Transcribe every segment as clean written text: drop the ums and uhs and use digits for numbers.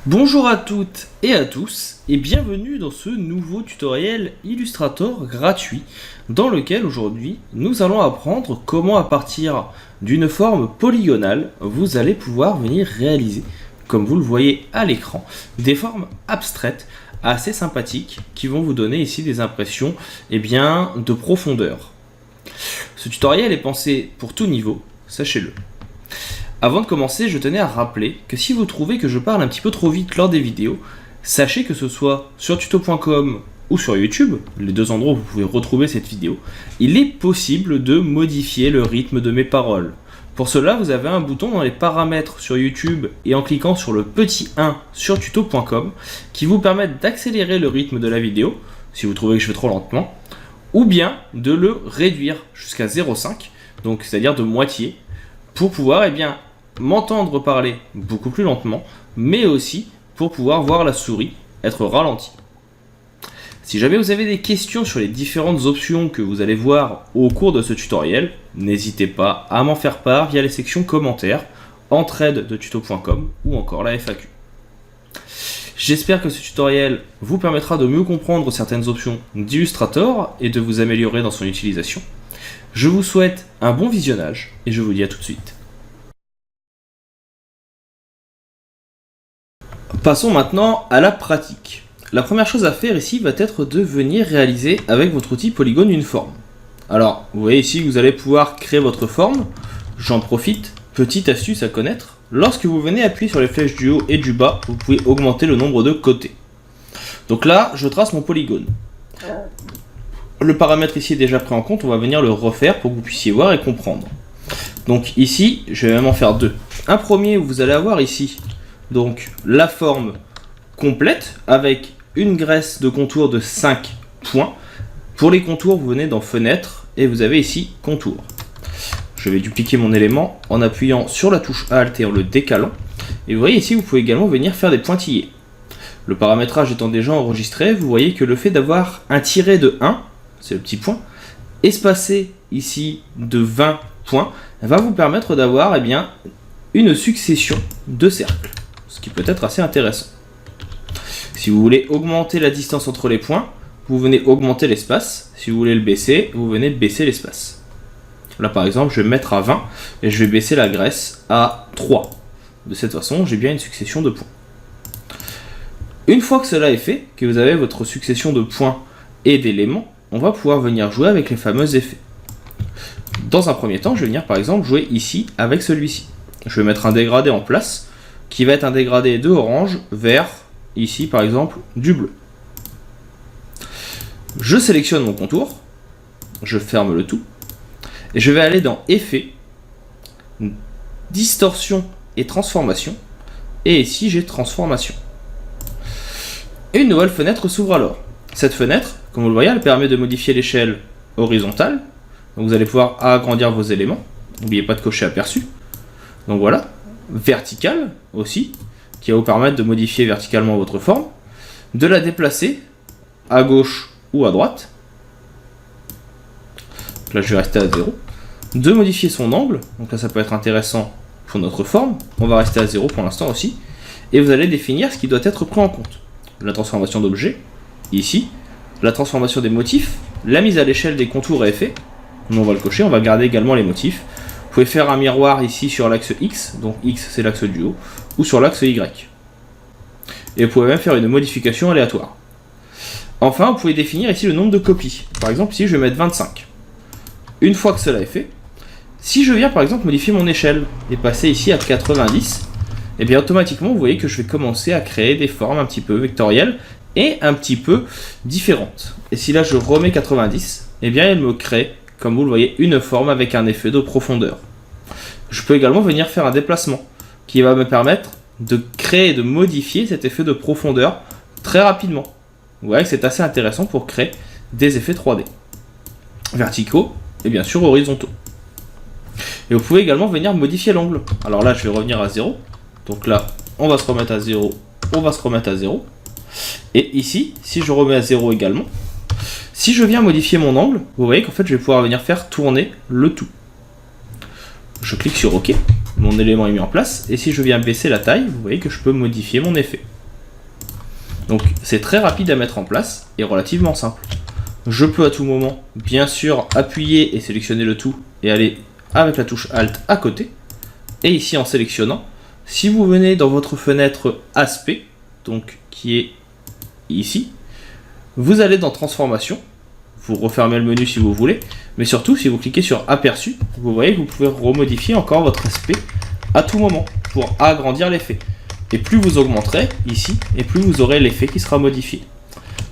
Bonjour à toutes et à tous et bienvenue dans ce nouveau tutoriel Illustrator gratuit dans lequel aujourd'hui nous allons apprendre comment à partir d'une forme polygonale vous allez pouvoir venir réaliser, comme vous le voyez à l'écran, des formes abstraites assez sympathiques qui vont vous donner ici des impressions de profondeur. Ce tutoriel est pensé pour tout niveau, sachez-le. Avant de commencer, je tenais à rappeler que si vous trouvez que je parle un petit peu trop vite lors des vidéos, sachez que ce soit sur tuto.com ou sur YouTube, les deux endroits où vous pouvez retrouver cette vidéo, il est possible de modifier le rythme de mes paroles. Pour cela, vous avez un bouton dans les paramètres sur YouTube et en cliquant sur le petit 1 sur tuto.com qui vous permettent d'accélérer le rythme de la vidéo, si vous trouvez que je fais trop lentement, ou bien de le réduire jusqu'à 0,5, donc c'est-à-dire de moitié, pour pouvoir m'entendre parler beaucoup plus lentement, mais aussi pour pouvoir voir la souris être ralentie. Si jamais vous avez des questions sur les différentes options que vous allez voir au cours de ce tutoriel, n'hésitez pas à m'en faire part via les sections commentaires, entraide de tuto.com ou encore la FAQ. J'espère que ce tutoriel vous permettra de mieux comprendre certaines options d'Illustrator et de vous améliorer dans son utilisation. Je vous souhaite un bon visionnage et je vous dis à tout de suite. Passons maintenant à la pratique. La première chose à faire ici va être de venir réaliser avec votre outil Polygone une forme. Alors, vous voyez ici que vous allez pouvoir créer votre forme. J'en profite, petite astuce à connaître. Lorsque vous venez appuyer sur les flèches du haut et du bas, vous pouvez augmenter le nombre de côtés. Donc là, je trace mon polygone. Le paramètre ici est déjà pris en compte, on va venir le refaire pour que vous puissiez voir et comprendre. Donc ici, je vais même en faire deux. Un premier où vous allez avoir ici donc la forme complète avec une graisse de contour de 5 points. Pour les contours, vous venez dans Fenêtre et vous avez ici Contour. Je vais dupliquer mon élément en appuyant sur la touche Alt et en le décalant. Et vous voyez ici, vous pouvez également venir faire des pointillés. Le paramétrage étant déjà enregistré, vous voyez que le fait d'avoir un tiret de 1, c'est le petit point, espacé ici de 20 points, va vous permettre d'avoir une succession de cercles, ce qui peut être assez intéressant. Si vous voulez augmenter la distance entre les points, vous venez augmenter l'espace. Si vous voulez le baisser, vous venez baisser l'espace. Là par exemple, je vais mettre à 20 et je vais baisser la graisse à 3. De cette façon, j'ai bien une succession de points. Une fois que cela est fait, que vous avez votre succession de points et d'éléments, on va pouvoir venir jouer avec les fameux effets. Dans un premier temps, je vais venir par exemple jouer ici avec celui-ci. Je vais mettre un dégradé en place, qui va être un dégradé de orange vers, ici par exemple, du bleu. Je sélectionne mon contour, je ferme le tout, et je vais aller dans Effet, Distorsion et Transformation, et ici j'ai Transformation. Et une nouvelle fenêtre s'ouvre alors. Cette fenêtre, comme vous le voyez, elle permet de modifier l'échelle horizontale, donc vous allez pouvoir agrandir vos éléments, n'oubliez pas de cocher aperçu, donc voilà, verticale aussi, qui va vous permettre de modifier verticalement votre forme, de la déplacer à gauche ou à droite, là je vais rester à 0, de modifier son angle, donc là ça peut être intéressant pour notre forme, on va rester à 0 pour l'instant aussi, et vous allez définir ce qui doit être pris en compte. La transformation d'objets, ici, la transformation des motifs, la mise à l'échelle des contours et effets, on va le cocher, on va garder également les motifs. Vous pouvez faire un miroir ici sur l'axe X, donc X c'est l'axe du haut, ou sur l'axe Y. Et vous pouvez même faire une modification aléatoire. Enfin, vous pouvez définir ici le nombre de copies. Par exemple, ici je vais mettre 25. Une fois que cela est fait, si je viens par exemple modifier mon échelle et passer ici à 90, et bien automatiquement vous voyez que je vais commencer à créer des formes un petit peu vectorielles et un petit peu différentes. Et si là je remets 90, et bien elle me crée, comme vous le voyez, une forme avec un effet de profondeur. Je peux également venir faire un déplacement qui va me permettre de créer et de modifier cet effet de profondeur très rapidement. Vous voyez que c'est assez intéressant pour créer des effets 3D. Verticaux et bien sûr horizontaux. Et vous pouvez également venir modifier l'angle. Alors là je vais revenir à 0. Donc là on va se remettre à 0, on va se remettre à 0. Et ici, si je remets à 0 également, si je viens modifier mon angle, vous voyez qu'en fait je vais pouvoir venir faire tourner le tout. Je clique sur OK, mon élément est mis en place, et si je viens baisser la taille, vous voyez que je peux modifier mon effet. Donc c'est très rapide à mettre en place et relativement simple. Je peux à tout moment, bien sûr, appuyer et sélectionner le tout et aller avec la touche Alt à côté. Et ici en sélectionnant, si vous venez dans votre fenêtre Aspect, donc qui est ici, vous allez dans Transformation, vous refermez le menu si vous voulez, mais surtout si vous cliquez sur Aperçu, vous voyez que vous pouvez remodifier encore votre aspect à tout moment pour agrandir l'effet. Et plus vous augmenterez ici, et plus vous aurez l'effet qui sera modifié.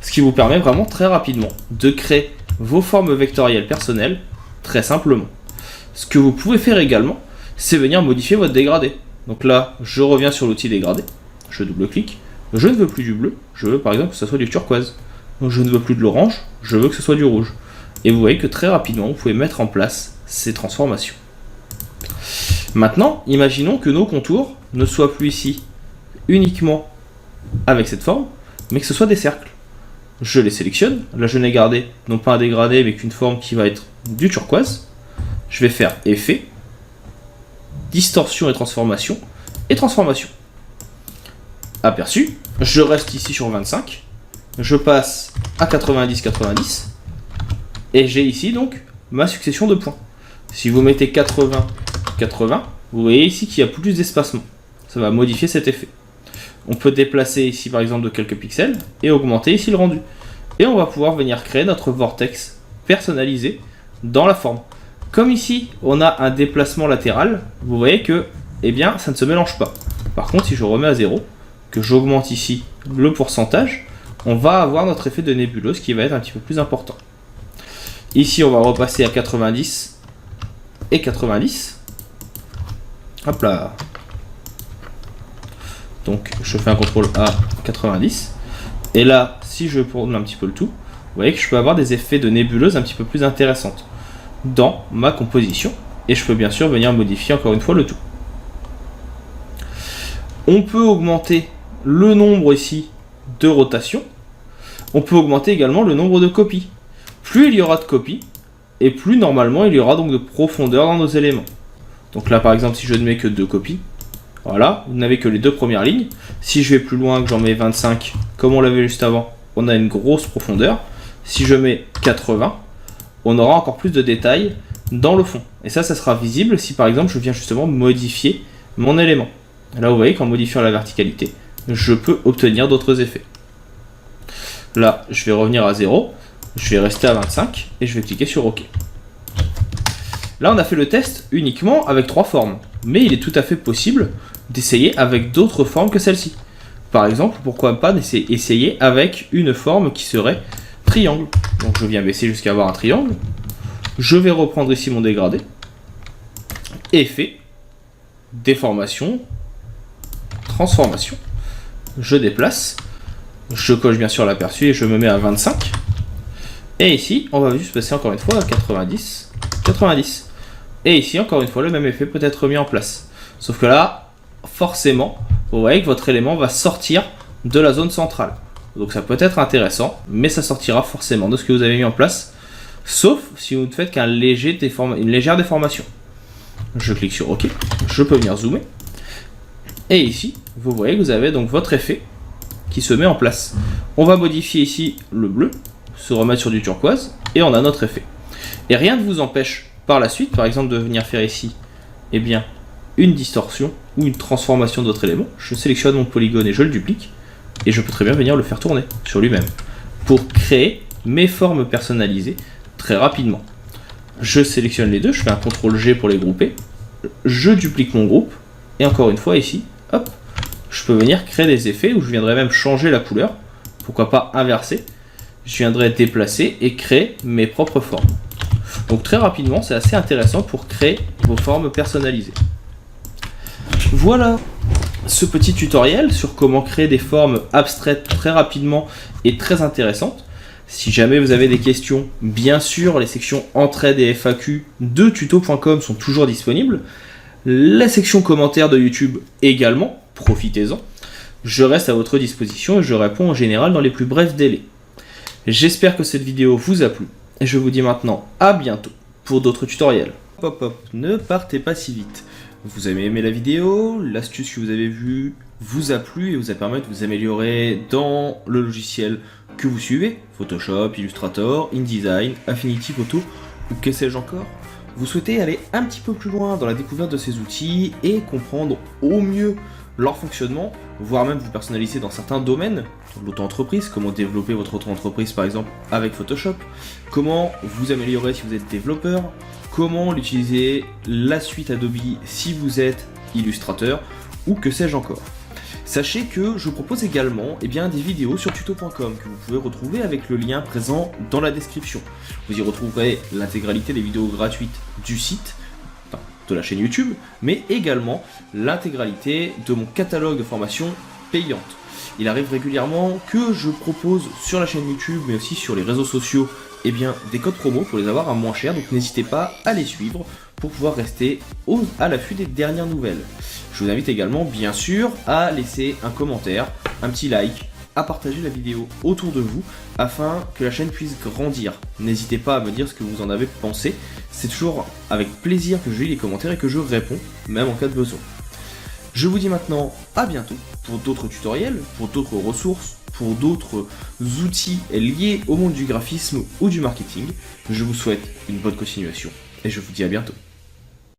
Ce qui vous permet vraiment très rapidement de créer vos formes vectorielles personnelles très simplement. Ce que vous pouvez faire également, c'est venir modifier votre dégradé. Donc là, je reviens sur l'outil dégradé, je double-clique, je ne veux plus du bleu, je veux par exemple que ce soit du turquoise. Donc je ne veux plus de l'orange, je veux que ce soit du rouge. Et vous voyez que très rapidement, vous pouvez mettre en place ces transformations. Maintenant, imaginons que nos contours ne soient plus ici uniquement avec cette forme, mais que ce soit des cercles. Je les sélectionne, là je n'ai gardé non pas un dégradé, mais qu'une forme qui va être du turquoise. Je vais faire Effet, Distorsion et Transformation, Aperçu, je reste ici sur 25, je passe à 90-90, et j'ai ici donc ma succession de points. Si vous mettez 80-80, vous voyez ici qu'il y a plus d'espacement. Ça va modifier cet effet. On peut déplacer ici par exemple de quelques pixels et augmenter ici le rendu. Et on va pouvoir venir créer notre vortex personnalisé dans la forme. Comme ici on a un déplacement latéral, vous voyez que eh bien, ça ne se mélange pas. Par contre, si je remets à 0, que j'augmente ici le pourcentage, on va avoir notre effet de nébuleuse qui va être un petit peu plus important. Ici on va repasser à 90 et 90. Hop là. Donc je fais un CTRL A 90. Et là, si je tourne un petit peu le tout, vous voyez que je peux avoir des effets de nébuleuse un petit peu plus intéressantes dans ma composition. Et je peux bien sûr venir modifier encore une fois le tout. On peut augmenter le nombre ici de rotations. On peut augmenter également le nombre de copies. Plus il y aura de copies, et plus normalement il y aura donc de profondeur dans nos éléments. Donc là par exemple, si je ne mets que 2 copies, voilà, vous n'avez que les 2 premières lignes. Si je vais plus loin, que j'en mets 25, comme on l'avait juste avant, on a une grosse profondeur. Si je mets 80, on aura encore plus de détails dans le fond. Et ça sera visible si par exemple je viens justement modifier mon élément. Là vous voyez qu'en modifiant la verticalité, je peux obtenir d'autres effets. Là, je vais revenir à 0, je vais rester à 25 et je vais cliquer sur OK. Là, on a fait le test uniquement avec 3 formes, mais il est tout à fait possible d'essayer avec d'autres formes que celle-ci. Par exemple, pourquoi pas essayer avec une forme qui serait triangle. Donc je viens baisser jusqu'à avoir un triangle. Je vais reprendre ici mon dégradé. Effet, déformation, transformation. Je déplace. Je coche bien sûr l'aperçu et je me mets à 25. Et ici, on va juste passer encore une fois à 90, 90. Et ici, encore une fois, le même effet peut être mis en place. Sauf que là, forcément, vous voyez que votre élément va sortir de la zone centrale. Donc ça peut être intéressant, mais ça sortira forcément de ce que vous avez mis en place, sauf si vous ne faites qu'une légère déformation. Je clique sur OK, je peux venir zoomer. Et ici, vous voyez que vous avez donc votre effet qui se met en place. On va modifier ici le bleu, se remettre sur du turquoise, et on a notre effet. Et rien ne vous empêche par la suite, par exemple, de venir faire ici, eh bien, une distorsion ou une transformation d'autres éléments. Je sélectionne mon polygone et je le duplique, et je peux très bien venir le faire tourner sur lui-même pour créer mes formes personnalisées très rapidement. Je sélectionne les deux, je fais un CTRL G pour les grouper, je duplique mon groupe, et encore une fois ici, hop, je peux venir créer des effets où je viendrai même changer la couleur, pourquoi pas inverser, je viendrai déplacer et créer mes propres formes. Donc très rapidement, c'est assez intéressant pour créer vos formes personnalisées. Voilà ce petit tutoriel sur comment créer des formes abstraites très rapidement et très intéressantes. Si jamais vous avez des questions, bien sûr, les sections entraide et FAQ de tuto.com sont toujours disponibles. La section commentaires de YouTube également, profitez-en. Je reste à votre disposition et je réponds en général dans les plus brefs délais. J'espère que cette vidéo vous a plu et je vous dis maintenant à bientôt pour d'autres tutoriels. Hop hop, ne partez pas si vite. Vous avez aimé la vidéo, l'astuce que vous avez vue vous a plu et vous a permis de vous améliorer dans le logiciel que vous suivez, Photoshop, Illustrator, InDesign, Affinity Photo ou que sais-je encore. Vous souhaitez aller un petit peu plus loin dans la découverte de ces outils et comprendre au mieux leur fonctionnement, voire même vous personnaliser dans certains domaines, l'auto-entreprise, comment développer votre auto-entreprise par exemple avec Photoshop, comment vous améliorer si vous êtes développeur, comment l'utiliser la suite Adobe si vous êtes illustrateur, ou que sais-je encore. Sachez que je propose également des vidéos sur tuto.com que vous pouvez retrouver avec le lien présent dans la description. Vous y retrouverez l'intégralité des vidéos gratuites du site, de la chaîne YouTube, mais également l'intégralité de mon catalogue de formations payantes. Il arrive régulièrement que je propose sur la chaîne YouTube, mais aussi sur les réseaux sociaux, des codes promo pour les avoir à moins cher, donc n'hésitez pas à les suivre pour pouvoir rester à l'affût des dernières nouvelles. Je vous invite également, bien sûr, à laisser un commentaire, un petit like, à partager la vidéo autour de vous, afin que la chaîne puisse grandir. N'hésitez pas à me dire ce que vous en avez pensé, c'est toujours avec plaisir que je lis les commentaires et que je réponds, même en cas de besoin. Je vous dis maintenant à bientôt pour d'autres tutoriels, pour d'autres ressources, pour d'autres outils liés au monde du graphisme ou du marketing. Je vous souhaite une bonne continuation et je vous dis à bientôt.